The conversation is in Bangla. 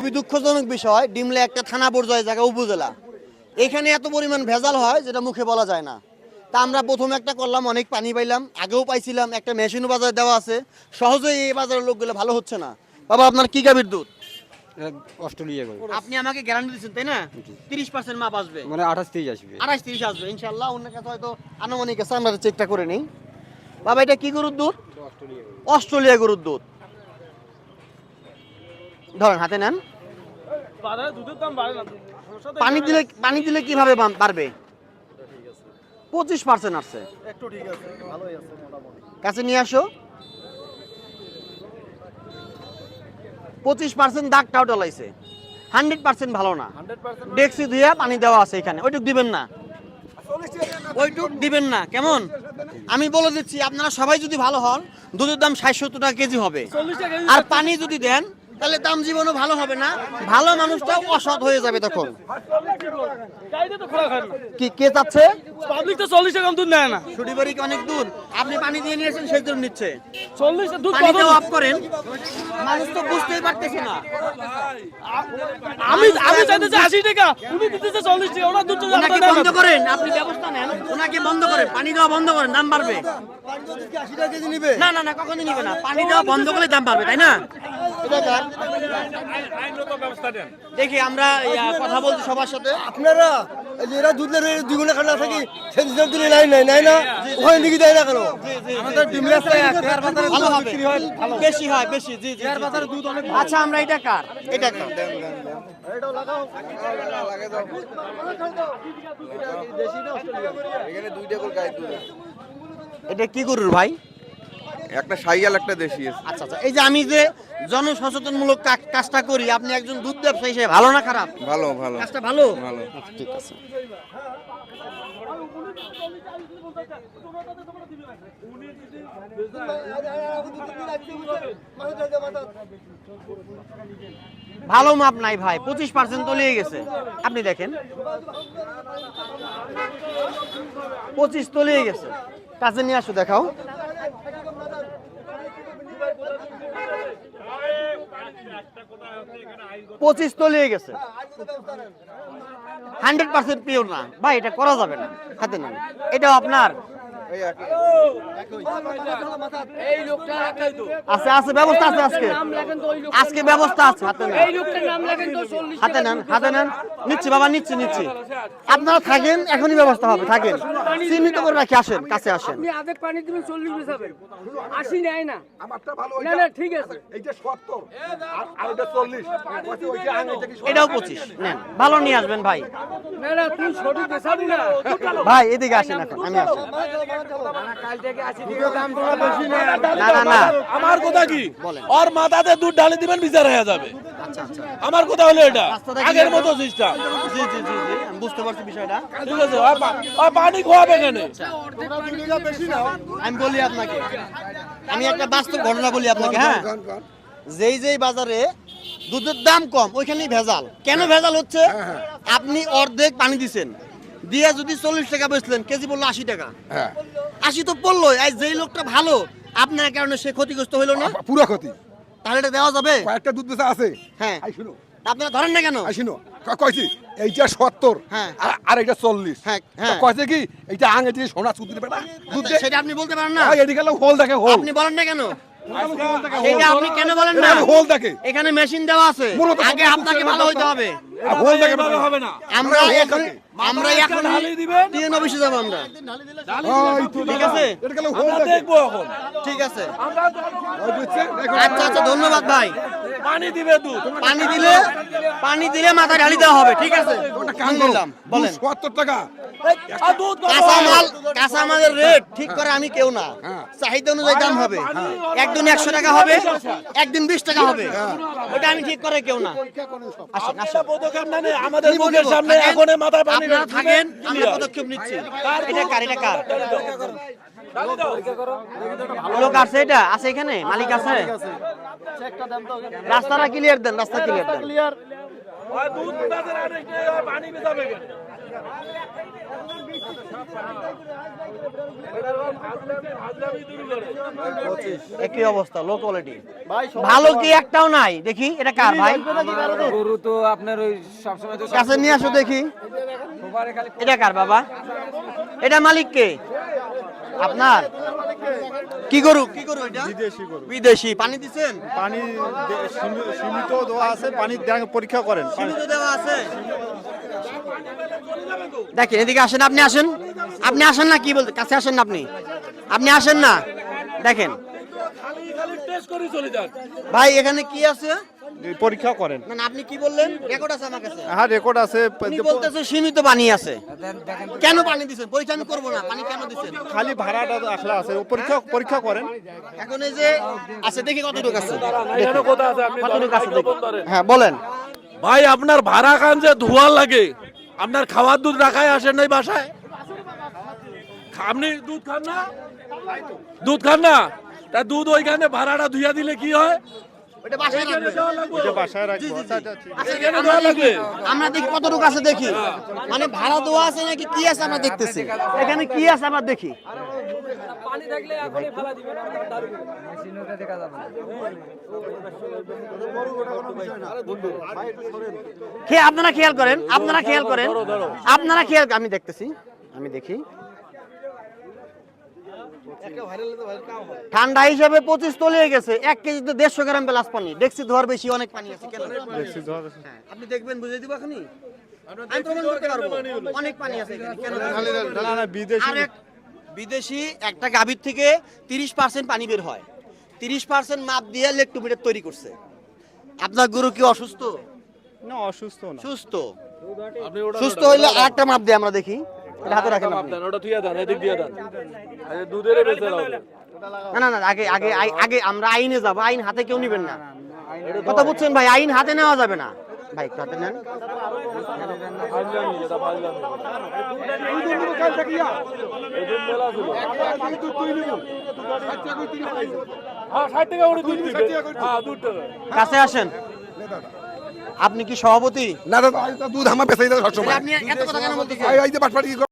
খুবই দুঃখজনক বিষয়, ডিমলা একটা থানা পর্যায়ে জায়গা উপজেলা, এখানে এত পরিমাণ ভেজাল হয় যেটা মুখে বলা যায় না। তা আমরা প্রথমে একটা করলাম, অনেক পানি পাইলাম, আগেও পাইছিলাম, একটা মেশিনও বাজারে দেওয়া আছে, সহজেই এই বাজারের লোকগুলো ভালো হচ্ছে না। বাবা আপনার কি গাভীর দুধ? অস্ট্রেলিয়া করে আপনি আমাকে গ্যারান্টি দিচ্ছেন তাই না? 30% মাপ আসবে, মানে 28-30 আসবে। 28-30 আসবে ইনশাআল্লাহ। অন্য কাছে হয়তো আনুমানিক আছে, আমরা চেকটা করে নিই। বাবা এটা কি গরুর দুধ? অস্ট্রেলিয়া গরুর দুধ। ধরেন হাতে নেন। পানি দিলে কিভাবে বাড়বে? 25% আসছে, একটু ঠিক আছে, ভালোই আছে মোটামুটি। কাছে নিয়ে আসো। 25% দাগটাও ডলাইছে, 100% ভালো না। 100% ডেক্সি ধুয়ে পানি দেওয়া আছে এখানে, ওইটুক দিবেন না, ওইটুক দিবেন না, কেমন? আমি বলে দিচ্ছি, আপনারা সবাই যদি ভালো হন, দুধের দাম 60-70 টাকা কেজি হবে। আর পানি যদি দেন তাহলে দাম জীবনও ভালো হবে না, ভালো মানুষটাও অসৎ হয়ে যাবে তখন। কি কে চাচ্ছে? পাবলিক তো 40 টাকা দুধ নেয় না। ছুটিবাড়ি কি অনেক দূর? আপনি পানি দিয়ে নিয়েছেন, সেই জন্য নিচ্ছে। 40 দুধ পানি কত? দেওয়া অফ করেন, মানুষ তো বুঝতেই পারতেছে না। আমি চাইতেছি 80 টাকা, উনি দিতেছে 40 টাকা, ওরা দুধ তো ওনাকে বন্ধ করেন, আপনি ব্যবস্থা নেন, ওনাকে বন্ধ করেন, পানি দেওয়া বন্ধ করেন, দাম বাড়বে। না না না, কখনোই নিবে না, পানি দেওয়া বন্ধ করলে দাম বাড়বে, তাই না? দেখি আমরা কথা বলছি সবার সাথে। আপনারা এরা দুধ দ্বিগুণে খানা থাকি, সেই দুধের দিনে নাই নাই নাই না, ওখানে লিখি দেয় না কেন? আমাদের ডিমলা ভালো হবে, বেশি হয় বেশি। জি জি, দুধ অনেক। আচ্ছা, আমরা এটা কার? এটা কার? এখানে দুইটা করে গাই দুধ আছে। এটা কি গরুর ভাই? একটা শাইয়াল একটা দেশি আছে। আচ্ছা আচ্ছা, এই যে আমি যে জনসচেতনমূলক কাজটা করি, আপনি একজন দুধ ব্যবসায়ী হিসেবে ভালো না খারাপ? ভালো ভালো কাজটা ভালো। ভালো। আচ্ছা, ঠিক আছে। ভালো মাপ নাই ভাই, 25% তলিয়ে গেছে, আপনি দেখেন 25 তলিয়ে গেছে। কাছে নিয়ে আসো, দেখাও। পঁচিশ তলিয়ে গেছে, 100% পিওর না ভাই, এটা করা যাবে না। হাতে নেন, এটাও আপনার আছে? আছে, ব্যবস্থা আছে আজকে, আজকে ব্যবস্থা আছে। হাতে নেন, হাতে নেন, হাতে নেন। নিচ্ছি বাবা, নিচ্ছি নিচ্ছি। আপনারা থাকেন, এখনই ব্যবস্থা হবে, থাকেন, সীমিত করে রাখি। আসেন, কাছে আসেন। আপনি আধেক পানি দিবেন, 40 বেচাবেন, 80 নেয় না। আমারটা ভালো, না না, ঠিক আছে, এইটা 70 আর এটা 40, ওইটা আগে এটা কি এটাও 25 নেন, ভালো নিয়ে আসবেন ভাই। না না, তুই সঠিক বেচাবি না। ভাই এদিকে আসেন, এখন আমি আসেন। না না না, আমার কথা কি, বলেন। ওর মাথাতে দুধ ঢালে দিবেন, বিচার হয়ে যাবে। আচ্ছা আচ্ছা, আমার কথা হলো এটা, রাস্তাটা আগের clear মতো করো। সিস্টেম। জি জি জি জি, আমি বুঝতে পারছি বিষয়টা। ঠিক আছে, ওই পানি খোয়াবে কেন? আমি বলি আপনাকে, আমি একটা বাস্তব ঘটনা বলি আপনাকে। হ্যাঁ, যেই যেই বাজারে দুধের দাম কম, ওইখানেই ভেজাল। কেন ভেজাল হচ্ছে? আপনি অর্ধেক পানি দিছেন, দিয়ে যদি 40 টাকা বেচলেন, কেজি বললো 80 টাকা। 80 তো পড়লোই। আর যেই লোকটা ভালো, আপনার কারণে সে ক্ষতিগ্রস্ত হইলো না? পুরো ক্ষতি। তাহলে এটা দেওয়া যাবে? কয়েকটা দুধ বেচা আছে। হ্যাঁ, আই শুনো, আপনারা ধরেন না কেন? আই শুনো, কইছি এইটা 70 হ্যাঁ। আর এটা 40। হ্যাঁ, হ্যাঁ। কইছে কি এইটা আগে দিয়ে সোনা সুদ দিবে না, দুধ দে। সেটা আপনি বলতে পারেন না? এদিকে গেলে হোল দেখে, হোল। আপনি বলেন না কেন? সেটা আপনি কেন বলেন না? হোল দেখে, এখানে মেশিন দেওয়া আছে, মূলত আগে আপনাকে ভালো হইতে হবে। হোল দেখে হবে না। আমরা এখন ঢালি দিবেন, টিএন অফিসে যাবো আমরা। ওই তো ঠিক আছে, এটা গেলে হোল আমরা দেখে। দেখবো এখন। ঠিক আছে। ওই বুঝছে, দেখো। আচ্ছা আচ্ছা, ধন্যবাদ ভাই। পানি দিবে দুধ, পানি দিলে মাথায় ঢালি দেওয়া হবে। ঠিক আছে, কাম নিলাম। বলেন। 70 টাকা। আর দুধ কত কাঁচামাল, কাঁচামালের রেট ঠিক করে আমি কেউ না, হ্যাঁ। চাহিদা অনুযায়ী দাম হবে। একদিন 100 টাকা হবে, একদিন 20 টাকা হবে, ওটা আমি ঠিক করে কেউ না। আসেন আসেন, পদক্ষেপ নেন, আমাদের মুখের সামনে এখন মাথায় পানি আপনারা থাকেন, আমরা পদক্ষেপ নিচ্ছি। এটা কার? এটা কার লোক আছে? এটা আছে এখানে, মালিক আছে? রাস্তাটা ক্লিয়ার দেন, রাস্তা ক্লিয়ার দেন। দুধ বেচার আরেকটা পানি বেচাবে কেন? একই অবস্থা, লো কোয়ালিটি। ভালো কি একটাও নাই? দেখি এটা কার ভাই? গরু তো আপনার ওই সবসময় তো কাছে নিয়ে আসো দেখি। এটা কার বাবা? এটা মালিক কে? আপনার? কি গরু? কি গরু এটা? বিদেশি গরু। বিদেশি। পানি দিছেন? পানি সীমিত দেওয়া আছে, পানি পরীক্ষা করেন। সীমিত দেওয়া আছে। দেখেন এদিকে আসেন, আপনি আসেন, আপনি আসেন না, কি বলতে কাছে আসেন না, আপনি আপনি আসেন না, দেখেন ভাই এখানে কি আছে পরীক্ষা করেন। মানে আপনি কি বললেন? রেকর্ড আছে আমার কাছে। হ্যাঁ, রেকর্ড আছে। উনি বলতেছে সীমিত পানি আছে। কেন পানি দিছেন? পরীক্ষা আমি করবো না, পানি কেন দিছেন? খালি ভাড়াটা আসলে আছে, পরীক্ষা করেন। এখন এই যে আছে, দেখি কতটুকু আছে। এখানে কোথা আছে? আপনি কতটুকু আছে দেখি। হ্যাঁ বলেন। ভাই আপনার ভাড়া খান যে ধোয়া লাগে, আপনার খাওয়ার দুধ রাখায় আসেন নাই বাসায়? আপনি দুধ খান না? দুধ খান না? তা দুধ ওইখানে ভাড়াটা ধুইয়া দিলে কি হয়? ওটা বাসায় রাখবেন। এটা বাসায় রাখবো। আচ্ছা, আচ্ছা, ঠিক আছে। আচ্ছা, আমরা দেখি, আমরা দেখি কতটুকু আছে দেখি। মানে ভাড়া দেওয়া আছে নাকি কি আছে আমরা দেখতেছি। এখানে কি আছে আমরা দেখি। পানি থাকলে এখনই ফেলা দিবেন মেশিনটা দেখা যাবে না। আপনারা খেয়াল করেন, আপনারা খেয়াল করেন, আপনারা খেয়াল, আমি দেখতেছি, আমি দেখি। ঠান্ডা হিসাবে 25 তলিয়ে গেছে। 1 কেজিতে 150 গ্রাম প্লাস পানি। দেখছি ধোয়ার বেশি, অনেক পানি আছে। কেন? হ্যাঁ, আপনি দেখবেন, বুঝিয়ে দিব এখনই। আমি প্রমাণ করতে পারবো অনেক পানি আছে এখানে। কেন? না, না, বিদেশি। আরেক বিদেশি একটা গাভীর থেকে 30% পানি বের হয়। 30% মাপ দিয়ে লেকটোমিটার তৈরি করছে। আপনার গরু কি অসুস্থ? না, অসুস্থ না। সুস্থ। সুস্থ হইলে আরেকটা মাপ দিয়ে আমরা দেখি। এটা হাতে রাখেন আপনি। ওটা থুইয়া দেন, এদিক দিয়ে দেন। এই দুধের বেচে দাও। না না না, আগে আগে আগে আমরা আইনে যাব। আইন হাতে কেউ নেবেন না। কথা বুঝছেন ভাই? আইন হাতে নেওয়া যাবে না ভাই, একটু হাতে নেন। ফাজলামি, এটা ফাজলামি। এই দুধ মেলা ছিল। হ্যাঁ, 60 টাকা করে দুধ দিবে। হ্যাঁ, দুধ টাকা। কাছে আসেন। আপনি কি সভাপতি? না দাদা, দুধ আমার পেছাই দাও সবসময়। আপনি এত কথা কেন বলতেছেন? এই যে বাটপাটি